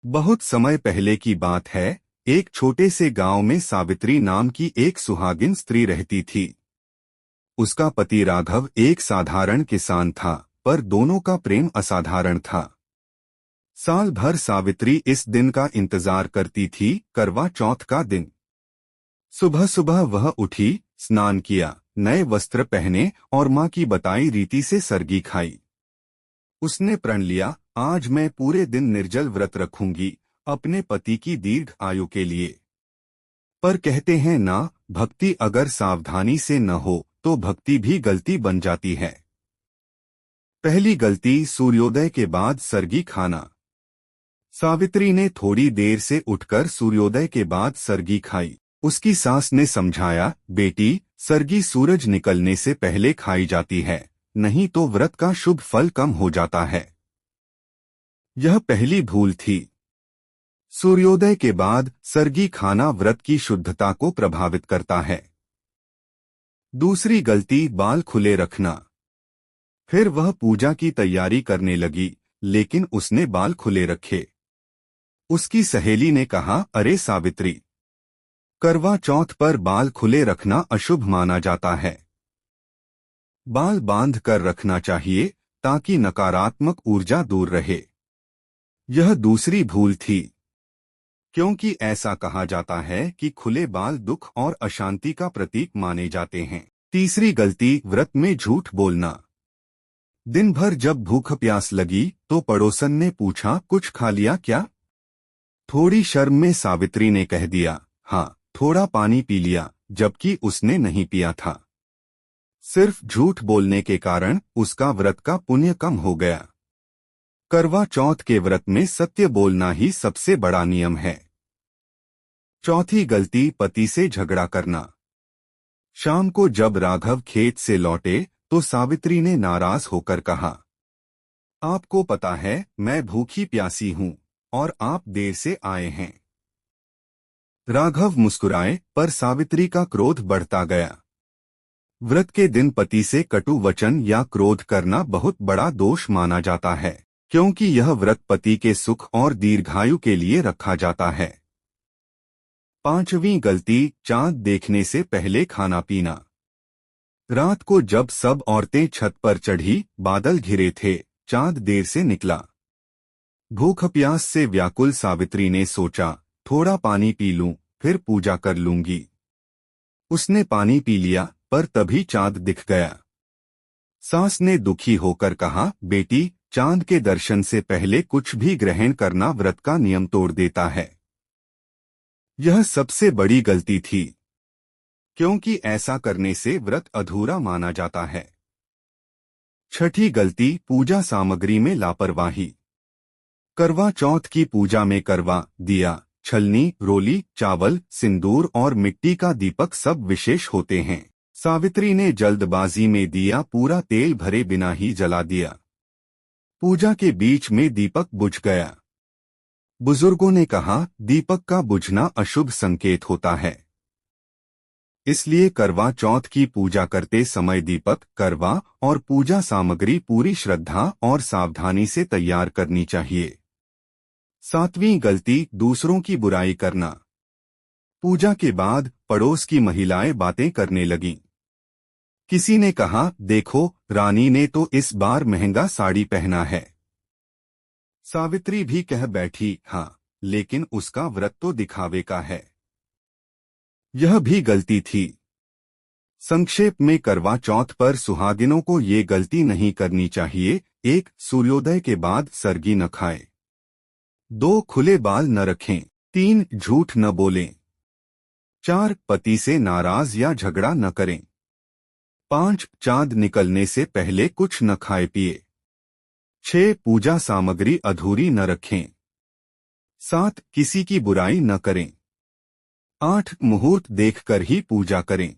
बहुत समय पहले की बात है। एक छोटे से गांव में सावित्री नाम की एक सुहागिन स्त्री रहती थी। उसका पति राघव एक साधारण किसान था, पर दोनों का प्रेम असाधारण था। साल भर सावित्री इस दिन का इंतजार करती थी, करवा चौथ का दिन। सुबह सुबह वह उठी, स्नान किया, नए वस्त्र पहने और माँ की बताई रीति से सरगी खाई। उसने प्रण लिया, आज मैं पूरे दिन निर्जल व्रत रखूंगी, अपने पति की दीर्घ आयु के लिए। पर कहते हैं ना, भक्ति अगर सावधानी से न हो तो भक्ति भी गलती बन जाती है। पहली गलती, सूर्योदय के बाद सरगी खाना। सावित्री ने थोड़ी देर से उठकर सूर्योदय के बाद सरगी खाई। उसकी सास ने समझाया, बेटी, सरगी सूरज निकलने से पहले खाई जाती है, नहीं तो व्रत का शुभ फल कम हो जाता है। यह पहली भूल थी। सूर्योदय के बाद सरगी खाना व्रत की शुद्धता को प्रभावित करता है। दूसरी गलती, बाल खुले रखना। फिर वह पूजा की तैयारी करने लगी, लेकिन उसने बाल खुले रखे। उसकी सहेली ने कहा, अरे सावित्री, करवा चौथ पर बाल खुले रखना अशुभ माना जाता है। बाल बांध कर रखना चाहिए ताकि नकारात्मक ऊर्जा दूर रहे। यह दूसरी भूल थी, क्योंकि ऐसा कहा जाता है कि खुले बाल दुख और अशांति का प्रतीक माने जाते हैं। तीसरी गलती, व्रत में झूठ बोलना। दिन भर जब भूख प्यास लगी तो पड़ोसन ने पूछा, कुछ खा लिया क्या? थोड़ी शर्म में सावित्री ने कह दिया, हाँ, थोड़ा पानी पी लिया, जबकि उसने नहीं पिया था। सिर्फ झूठ बोलने के कारण उसका व्रत का पुण्य कम हो गया। करवा चौथ के व्रत में सत्य बोलना ही सबसे बड़ा नियम है। चौथी गलती, पति से झगड़ा करना। शाम को जब राघव खेत से लौटे तो सावित्री ने नाराज होकर कहा, आपको पता है मैं भूखी प्यासी हूं और आप देर से आए हैं। राघव मुस्कुराए, पर सावित्री का क्रोध बढ़ता गया। व्रत के दिन पति से कटु वचन या क्रोध करना बहुत बड़ा दोष माना जाता है, क्योंकि यह व्रत पति के सुख और दीर्घायु के लिए रखा जाता है। पांचवी गलती, चांद देखने से पहले खाना पीना। रात को जब सब औरतें छत पर चढ़ी, बादल घिरे थे, चांद देर से निकला। भूख प्यास से व्याकुल सावित्री ने सोचा, थोड़ा पानी पी लूं, फिर पूजा कर लूंगी। उसने पानी पी लिया, पर तभी चांद दिख गया। सास ने दुखी होकर कहा, बेटी, चांद के दर्शन से पहले कुछ भी ग्रहण करना व्रत का नियम तोड़ देता है। यह सबसे बड़ी गलती थी, क्योंकि ऐसा करने से व्रत अधूरा माना जाता है। छठी गलती, पूजा सामग्री में लापरवाही। करवा चौथ की पूजा में करवा, दिया, छलनी, रोली, चावल, सिंदूर और मिट्टी का दीपक सब विशेष होते हैं। सावित्री ने जल्दबाजी में दिया पूरा तेल भरे बिना ही जला दिया। पूजा के बीच में दीपक बुझ गया। बुजुर्गों ने कहा, दीपक का बुझना अशुभ संकेत होता है। इसलिए करवा चौथ की पूजा करते समय दीपक, करवा और पूजा सामग्री पूरी श्रद्धा और सावधानी से तैयार करनी चाहिए। सातवीं गलती, दूसरों की बुराई करना। पूजा के बाद पड़ोस की महिलाएं बातें करने लगीं। किसी ने कहा, देखो, रानी ने तो इस बार महंगा साड़ी पहना है। सावित्री भी कह बैठी, हाँ, लेकिन उसका व्रत तो दिखावे का है। यह भी गलती थी। संक्षेप में, करवा चौथ पर सुहागिनों को ये गलती नहीं करनी चाहिए। 1. सूर्योदय के बाद सरगी न खाएं। 2. खुले बाल न रखें। 3. झूठ न बोलें। 4. पति से नाराज या झगड़ा न करें। 5. चांद निकलने से पहले कुछ न खाए पिए। 6. पूजा सामग्री अधूरी न रखें। 7. किसी की बुराई न करें। 8. मुहूर्त देखकर ही पूजा करें।